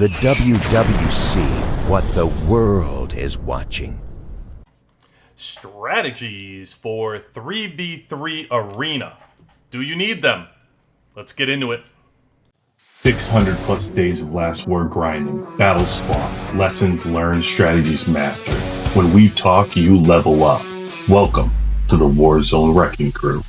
The WWC, what the world is watching. Strategies for 3v3 Arena. Do you need them? Let's get into it. 600 plus days of last war grinding, battle spawn, lessons learned, strategies mastered. When we talk, you level up. Welcome to the Warzone Wrecking Crew.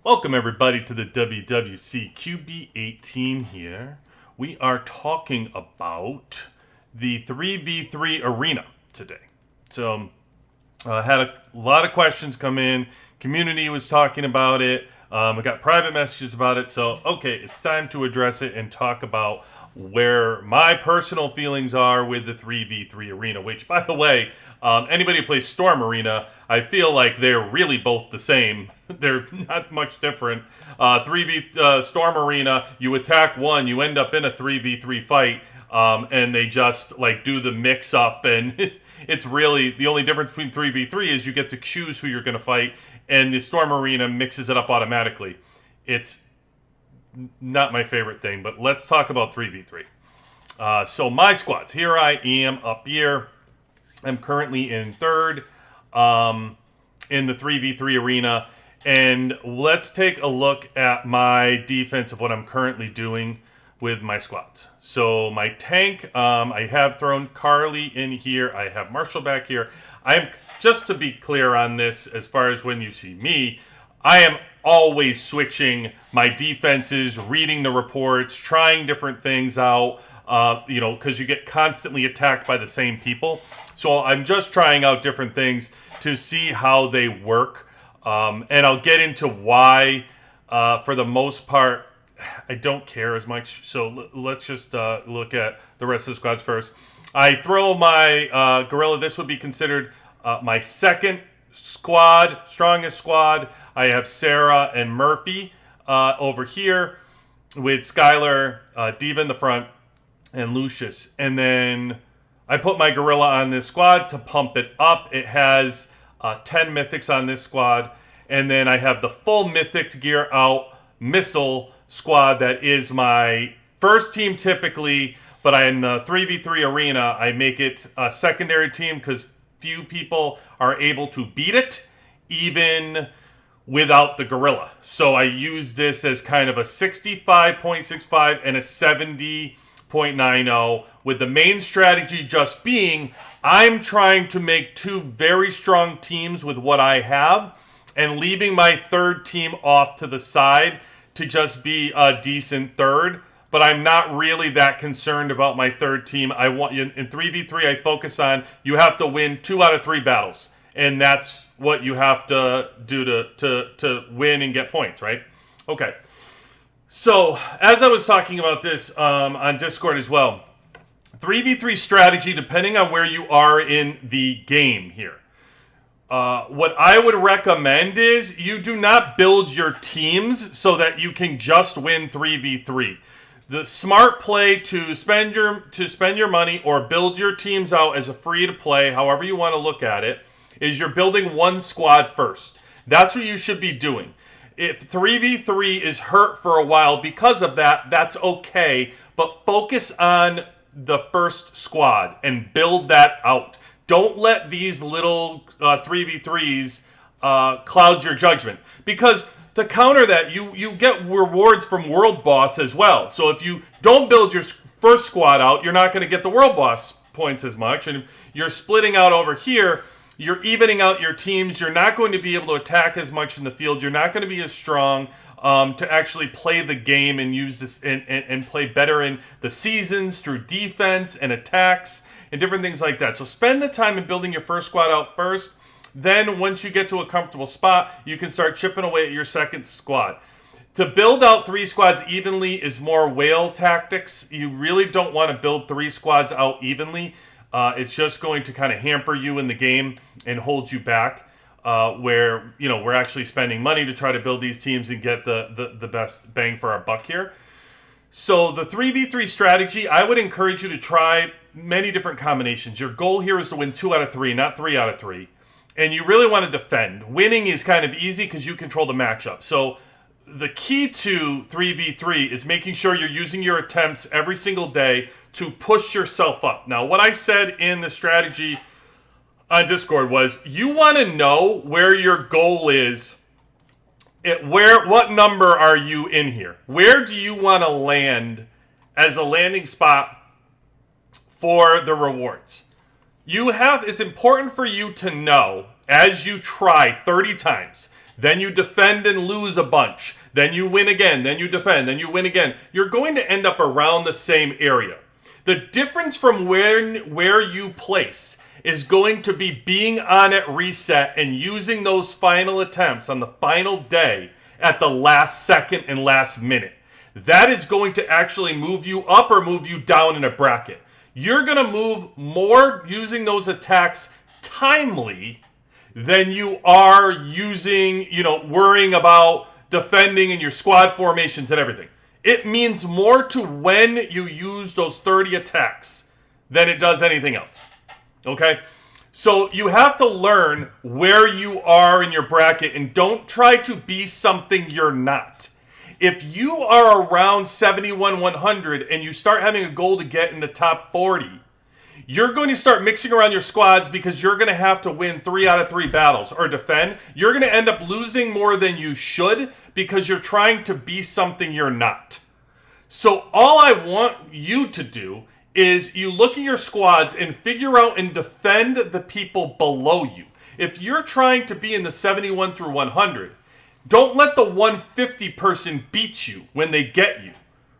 Welcome everybody to the WWC QB18 here. We are talking about the 3v3 Arena today. So I had a lot of questions come in. Community was talking about it. I got private messages about it. So, okay, it's time to address it and talk about where my personal feelings are with the 3v3 Arena, which, by the way, anybody who plays Storm Arena, I feel like they're really both the same. They're not much different. Storm Arena, you attack one, you end up in a 3v3 fight, and they just like do the mix up, and it's really the only difference between 3v3 is you get to choose who you're going to fight, and the Storm Arena mixes it up automatically. It's not my favorite thing, but let's talk about 3v3. So my squads, here I am up here. I'm currently in third in the 3v3 Arena, and let's take a look at my defense of what I'm currently doing with my squads. So my tank, I have thrown Carly in here. I have Marshall back here. I'm just to be clear on this, as far as when you see me, I am always switching my defenses, reading the reports, trying different things out, because you get constantly attacked by the same people. So I'm just trying out different things to see how they work. And I'll get into why, for the most part, I don't care as much. So let's just look at the rest of the squads first. I throw my Gorilla. This would be considered my second squad, strongest squad. I have Sarah and Murphy over here with Skylar, Diva in the front, and Lucius. And then I put my Gorilla on this squad to pump it up. It has 10 mythics on this squad. And then I have the full mythic gear out missile squad that is my first team typically, but in the 3v3 Arena, I make it a secondary team because few people are able to beat it, even without the Gorilla. So I use this as kind of a 65.65 and a 70.90, with the main strategy just being I'm trying to make two very strong teams with what I have and leaving my third team off to the side to just be a decent third. But I'm not really that concerned about my third team. I want in 3v3, I focus on you have to win 2 out of 3 battles. And that's what you have to do to win and get points, right? Okay. So, as I was talking about this on Discord as well, 3v3 strategy, depending on where you are in the game here. What I would recommend is you do not build your teams so that you can just win 3v3. The smart play to spend your money or build your teams out as a free to play, however you want to look at it, is you're building one squad first. That's what you should be doing. If 3v3 is hurt for a while because of that, that's okay, but focus on the first squad and build that out. Don't let these little 3v3s cloud your judgment. Because to counter that, you get rewards from World Boss as well. So if you don't build your first squad out, you're not going to get the World Boss points as much. And if you're splitting out over here, you're evening out your teams. You're not going to be able to attack as much in the field. You're not going to be as strong to actually play the game and use this and play better in the seasons through defense and attacks and different things like that. So spend the time in building your first squad out first. Then once you get to a comfortable spot, you can start chipping away at your second squad. To build out 3 squads evenly is more whale tactics. You really don't want to build 3 squads out evenly. It's just going to kind of hamper you in the game and hold you back. Where we're actually spending money to try to build these teams and get the best bang for our buck here. So the 3v3 strategy, I would encourage you to try many different combinations. Your goal here is to win 2 out of 3, not 3 out of 3. And you really want to defend. Winning is kind of easy because you control the matchup. So the key to 3v3 is making sure you're using your attempts every single day to push yourself up. Now, what I said in the strategy on Discord was you want to know where your goal is. What number are you in here? Where do you want to land as a landing spot for the rewards? It's important for you to know as you try 30 times, then you defend and lose a bunch, then you win again, then you defend, then you win again. You're going to end up around the same area. The difference from where you place is going to be being on at reset and using those final attempts on the final day at the last second and last minute. That is going to actually move you up or move you down in a bracket. You're going to move more using those attacks timely than you are using, worrying about defending in your squad formations and everything. It means more to when you use those 30 attacks than it does anything else. Okay? So you have to learn where you are in your bracket and don't try to be something you're not. If you are around 71, 100 and you start having a goal to get in the top 40, you're going to start mixing around your squads because you're going to have to win 3 out of 3 battles or defend. You're going to end up losing more than you should because you're trying to be something you're not. So all I want you to do is you look at your squads and figure out and defend the people below you. If you're trying to be in the 71 through 100, don't let the 150 person beat you when they get you,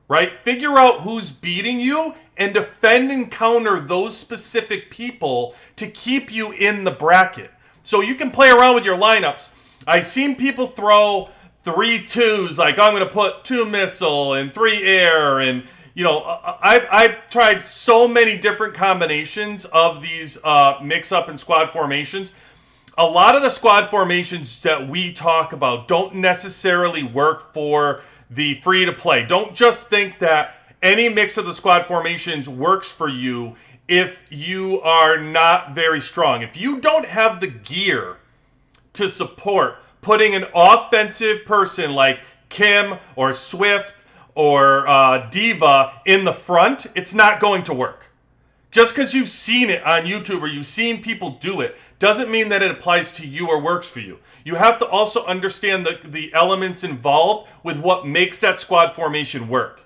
right? Figure out who's beating you and defend and counter those specific people to keep you in the bracket. So you can play around with your lineups. I've seen people throw 3 2s, like I'm going to put 2 missile and 3 air, and I've tried so many different combinations of these mix-up and squad formations. A lot of the squad formations that we talk about don't necessarily work for the free-to-play. Don't just think that any mix of the squad formations works for you if you are not very strong. If you don't have the gear to support putting an offensive person like Kim or Swift or Diva in the front, it's not going to work. Just because you've seen it on YouTube or you've seen people do it doesn't mean that it applies to you or works for you. You have to also understand the elements involved with what makes that squad formation work.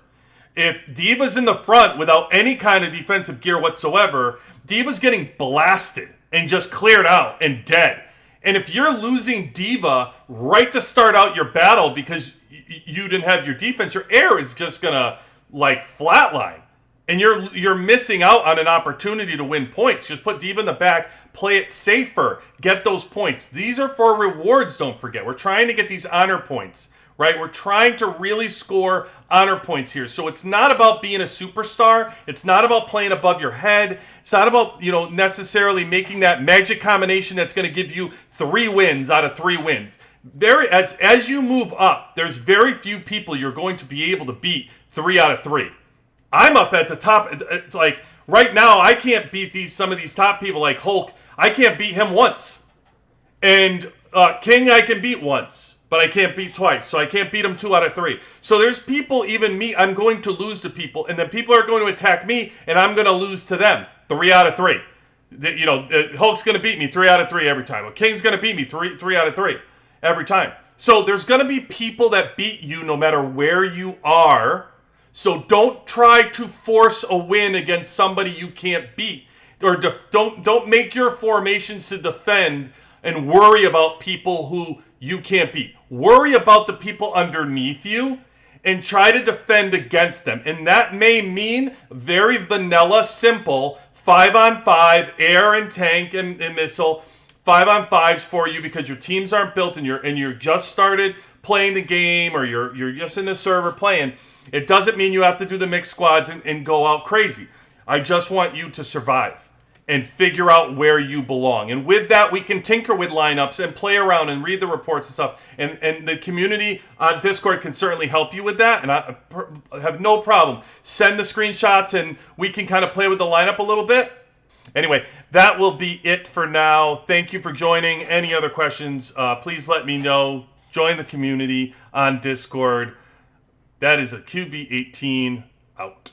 If Diva's in the front without any kind of defensive gear whatsoever, Diva's getting blasted and just cleared out and dead. And if you're losing Diva right to start out your battle because you didn't have your defense, your air is just gonna flatline. And you're missing out on an opportunity to win points. Just put Diva in the back, play it safer, get those points. These are for rewards, don't forget. We're trying to get these honor points, right? We're trying to really score honor points here. So it's not about being a superstar. It's not about playing above your head. It's not about, necessarily making that magic combination that's going to give you 3 wins out of 3 wins. As you move up, there's very few people you're going to be able to beat 3 out of 3. I'm up at the top. Right now, I can't beat some of these top people like Hulk. I can't beat him once. And King I can beat once, but I can't beat twice. So I can't beat him 2 out of 3. So there's people, even me, I'm going to lose to people. And then people are going to attack me, and I'm going to lose to them 3 out of 3. Hulk's going to beat me 3 out of 3 every time. Well, King's going to beat me 3 out of 3 every time. So there's going to be people that beat you no matter where you are. So don't try to force a win against somebody you can't beat. Or don't make your formations to defend and worry about people who you can't beat. Worry about the people underneath you and try to defend against them. And that may mean very vanilla, simple 5-on-5, air and tank and missile, 5-on-5s for you because your teams aren't built and you're just started playing the game or you're just in the server playing. It doesn't mean you have to do the mixed squads and go out crazy. I just want you to survive and figure out where you belong. And with that, we can tinker with lineups and play around and read the reports and stuff. And the community on Discord can certainly help you with that. And I have no problem. Send the screenshots and we can kind of play with the lineup a little bit. Anyway, that will be it for now. Thank you for joining. Any other questions, please let me know. Join the community on Discord. That is a QB18 out.